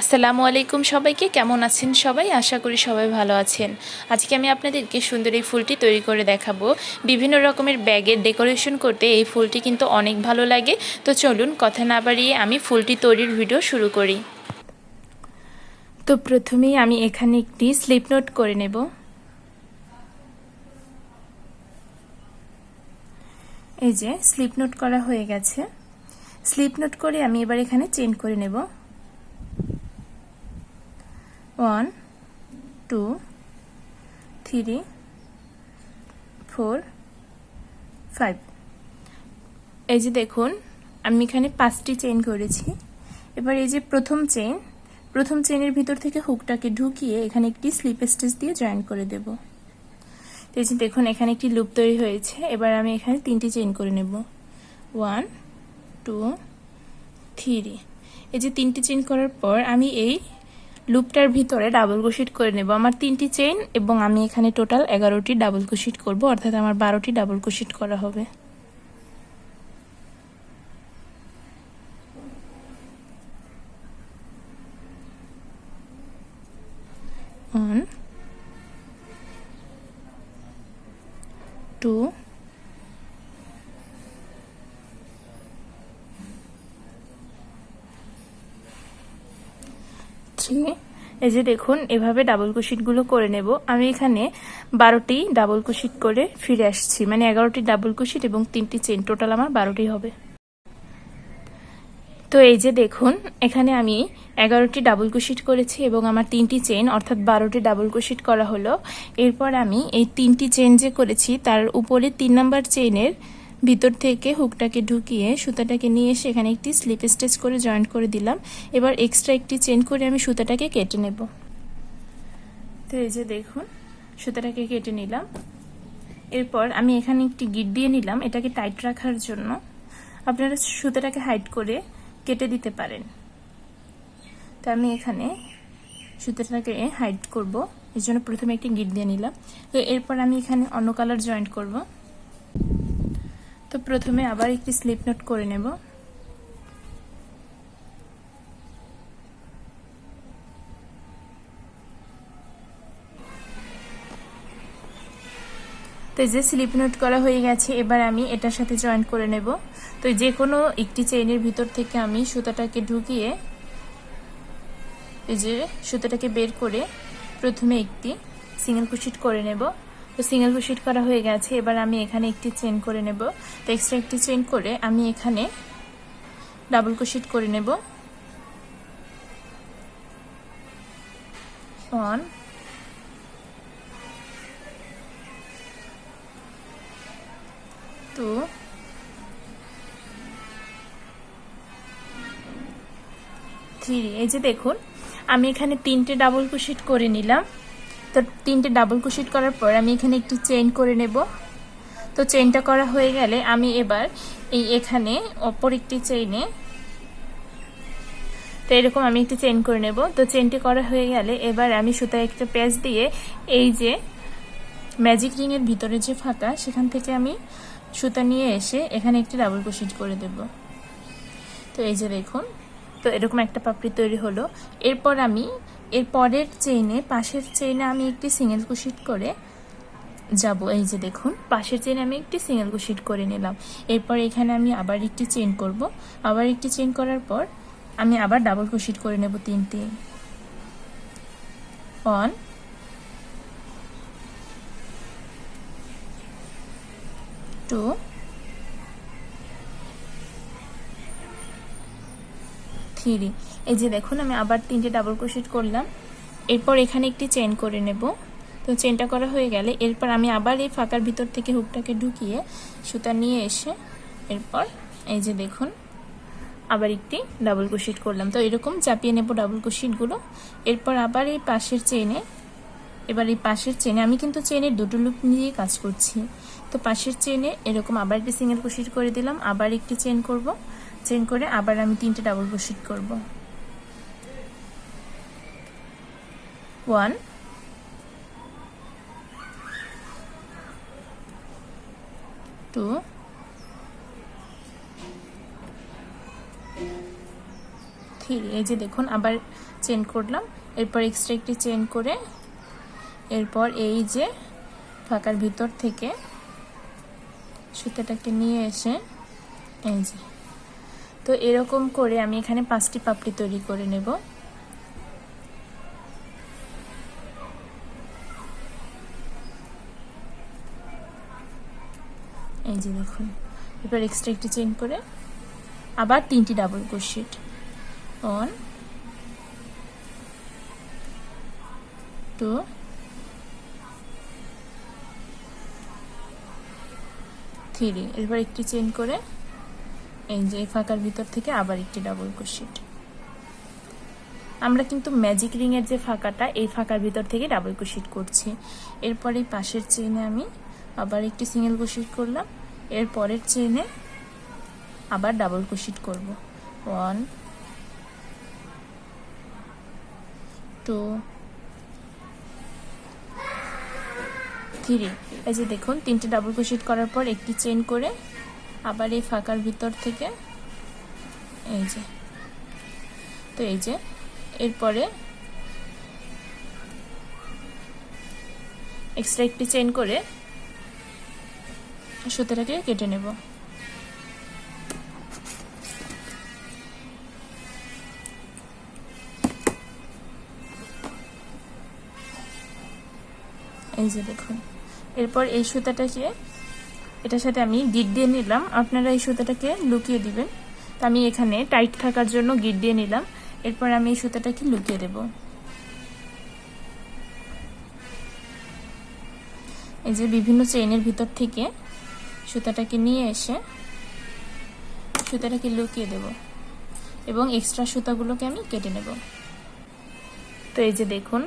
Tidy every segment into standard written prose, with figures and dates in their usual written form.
আসসালামু আলাইকুম সবাইকে, কেমন আছেন সবাই? আশা করি সবাই ভালো আছেন। আজকে আমি আপনাদেরকে সুন্দর এই ফুলটি তৈরি করে দেখাবো। বিভিন্ন রকমের ব্যাগের ডেকোরেশন করতে এই ফুলটি কিন্তু অনেক ভালো লাগে। তো চলুন কথা না বাড়িয়ে আমি ফুলটি তৈরির ভিডিও শুরু করি। তো প্রথমেই আমি এখানে একটি স্লিপ নোট করে নেব। এই যে স্লিপ নোট করা হয়ে গেছে। স্লিপ নোট করে আমি এবার এখানে চেইন করে নেব। 1 2 3 4 5। এই যে দেখুন আমি এখানে 5টি চেইন করেছি। এবার এই যে প্রথম চেইনের ভিতর থেকে হুকটাকে ঢুকিয়ে এখানে একটি স্লিপ স্টিচ দিয়ে জয়েন করে দেব। এই যে দেখুন এখানে একটি লুপ তৈরি হয়েছে। এবার আমি এখানে 3টি চেইন করে নেব। 1 2 3। এই যে 3টি চেইন করার পর আমি এই লুপটার ভিতরে ডাবল ক্রোশেট করে নেব। আমার 3টি চেইন এবং আমি এখানে টোটাল 11টি ডাবল ক্রোশেট করব, অর্থাৎ আমার 12টি ডাবল ক্রোশেট করা হবে। 1 2 3। এই যে দেখুন এভাবে ডাবল ক্রোশেটগুলো করে নেব। আমি এখানে 12টি ডাবল ক্রোশেট করে ফিরে আসছি, মানে 11টি ডাবল ক্রোশেট এবং 3টি চেইন, টোটাল আমার 12টি হবে। তো এই যে দেখুন এখানে আমি 11টি ডাবল ক্রোশেট করেছি এবং আমার 3টি চেইন, অর্থাৎ 12টি ডাবল ক্রোশেট করা হলো। এরপর আমি এই 3টি চেইন যে করেছি তার উপরে 3 নাম্বার চেইনের ভিতর থেকে হুকটাকে ঢুকিয়ে সুতাটাকে নিয়ে এসে এখানে একটি স্লিপ স্টিচ করে জয়েন্ট করে দিলাম। এবার এক্সট্রা একটি চেইন করে আমি সুতাটাকে কেটে নেব। তো এই যে দেখুন সুতাটাকে কেটে নিলাম। এরপর আমি এখানে একটি গিট দিয়ে নিলাম এটাকে টাইট রাখার জন্য। আপনারা সুতাটাকে হাইড করে কেটে দিতে পারেন। তো আমি এখানে সুতাটাকে হাইড করব, এর জন্য প্রথমে একটি গিট দিয়ে নিলাম। তো এরপর আমি এখানে অন্য কালার জয়েন্ট করব। তো প্রথমে আবার একটি স্লিপ নোট করে নেব। তো এই যে স্লিপ নোট করা হয়ে গেছে, এবার আমি এটার সাথে জয়েন্ট করে নেব। তো যে কোনো একটি চেইনের ভিতর থেকে আমি সুতাটাকে ঢুকিয়ে এই যে সুতাটাকে বের করে প্রথমে একটি সিঙ্গেল ক্রোশেট করে নেব। তো সিঙ্গেল ক্রোশেট করা হয়ে গেছে। এবার আমি এখানে একটি চেইন করে নেব। তো এক্সট্রা একটি চেইন করে আমি এখানে ডাবল ক্রোশেট করে নেব। 1 2 3। এই যে দেখুন আমি এখানে 3টে ডাবল ক্রোশেট করে নিলাম। তো 3টে ডাবল ক্রোশেট করার পর আমি এখানে একটি চেইন করে নেব। তো চেইনটা করা হয়ে গেলে আমি এবার এখানে অপর একটি চেইনে তো এরকম আমি একটি চেইন করে নেব। তো চেইনটি করা হয়ে গেলে এবার আমি সুতায় একটা প্যাচ দিয়ে এই যে ম্যাজিক রিং এর ভিতরে যে ফাঁকা সেখান থেকে আমি সুতা নিয়ে এসে এখানে একটি ডাবল ক্রোশেট করে দেব। তো এই যে দেখুন তো এরকম একটা পাপড়ি তৈরি হলো। এরপর আমি এর পরের চেইনে পাশের চেইনে আমি একটি সিঙ্গেল ক্রোশেট করে যাব। এই যে দেখুন পাশের চেইনে আমি একটি সিঙ্গেল ক্রোশেট করে নিলাম। এরপর এখানে আমি আবার একটি চেইন করব। আবার একটি চেইন করার পর আমি আবার ডাবল ক্রোশেট করে নেব 3টি। 1 2 3। এই যে দেখুন আমি আবার 3টে ডাবল ক্রোশেট করলাম। এরপর এখানে একটি চেইন করে নেব। তো চেইনটা করা হয়ে গেলে এরপর আমি আবার এই ফাঁকার ভিতর থেকে হুকটাকে ঢুকিয়ে সুতা নিয়ে এসে এরপর এই যে দেখুন আবার একটি ডাবল ক্রোশেট করলাম। তো এরকম চাপিয়ে নেব ডাবল ক্রোশেটগুলো। এরপর আবার এই পাশের চেইনে আমি কিন্তু চেইনের দুটো লুপ নিয়ে কাজ করছি। তো পাশের চেইনে এরকম আবার একটি সিঙ্গেল ক্রোশেট করে দিলাম, আবার একটি চেইন করব। চেইন করে আবার আমি 3টে ডাবল ক্রোশেট করব। 1 2 3। এই যে দেখুন আবার চেন করলাম, এরপর এক্সট্রা একটি চেন করে এরপর এই যে ফাঁকার ভিতর থেকে সুতাটাকে নিয়ে এসে এই যে, তো এরকম করে আমি এখানে 5টি পাপড়ি তৈরি করে নেব। এই যে দেখুন, এরপর এক্সট্রা একটি চেন করে আবার 3টি ডাবল ক্রোশেট, 1 2 3, এরপর একটি চেন করে এই যে ফাঁকার ভিতর থেকে আবার একটি ডাবল ক্রোশেট। আমরা কিন্তু ম্যাজিক রিং এর যে ফাঁকাটা, এই ফাঁকার ভিতর থেকে ডাবল ক্রোশেট করছি। এরপর এই পাশের চেইনে আমি আবার একটি সিঙ্গেল ক্রোশেট করলাম, এর পরের চেইনে আবার ডাবল ক্রোশেট করব, 1 2 3। এই যে দেখুন 3টে ডাবল ক্রোশেট করার পর একটি চেইন করে আবার এই ফাঁকার ভিতর থেকে এই যে, তো এই যে এরপরে এক্সট্রা একটি চেইন করে সুতাটাকে কেটে নেব। এই যে দেখুন, এরপর এই সুতাটাকে এটার সাথে আমি গিট দিয়ে নিলাম, আপনারা এই সুতাটাকে লুকিয়ে দিবেন। তো আমি এখানে টাইট থাকার জন্য গিট দিয়ে নিলাম, এরপর আমি এই সুতাটাকে লুকিয়ে দেব। এই যে বিভিন্ন চেইনের ভিতর থেকে সুতাটাকে নিয়ে এসে সুতাটাকে লুকিয়ে দেব এবং এক্সট্রা সুতাগুলোকে আমি কেটে নেব। তো এই যে দেখুন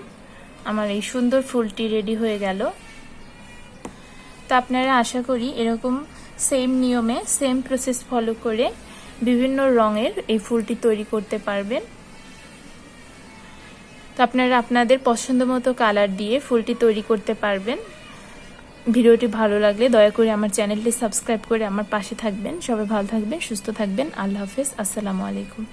আমার এই সুন্দর ফুলটি রেডি হয়ে গেল। তো আপনারা আশা করি এরকম সেম নিয়মে সেম প্রসেস ফলো করে বিভিন্ন রঙের এই ফুলটি তৈরি করতে পারবেন। তো আপনারা আপনাদের পছন্দ মতো কালার দিয়ে ফুলটি তৈরি করতে পারবেন। ভিডিওটি ভালো লাগলে দয়া করে আমার চ্যানেলটি সাবস্ক্রাইব করে আমার পাশে থাকবেন। সবাই ভালো থাকবেন, সুস্থ থাকবেন। আল্লাহ হাফেজ, আসসালামু আলাইকুম।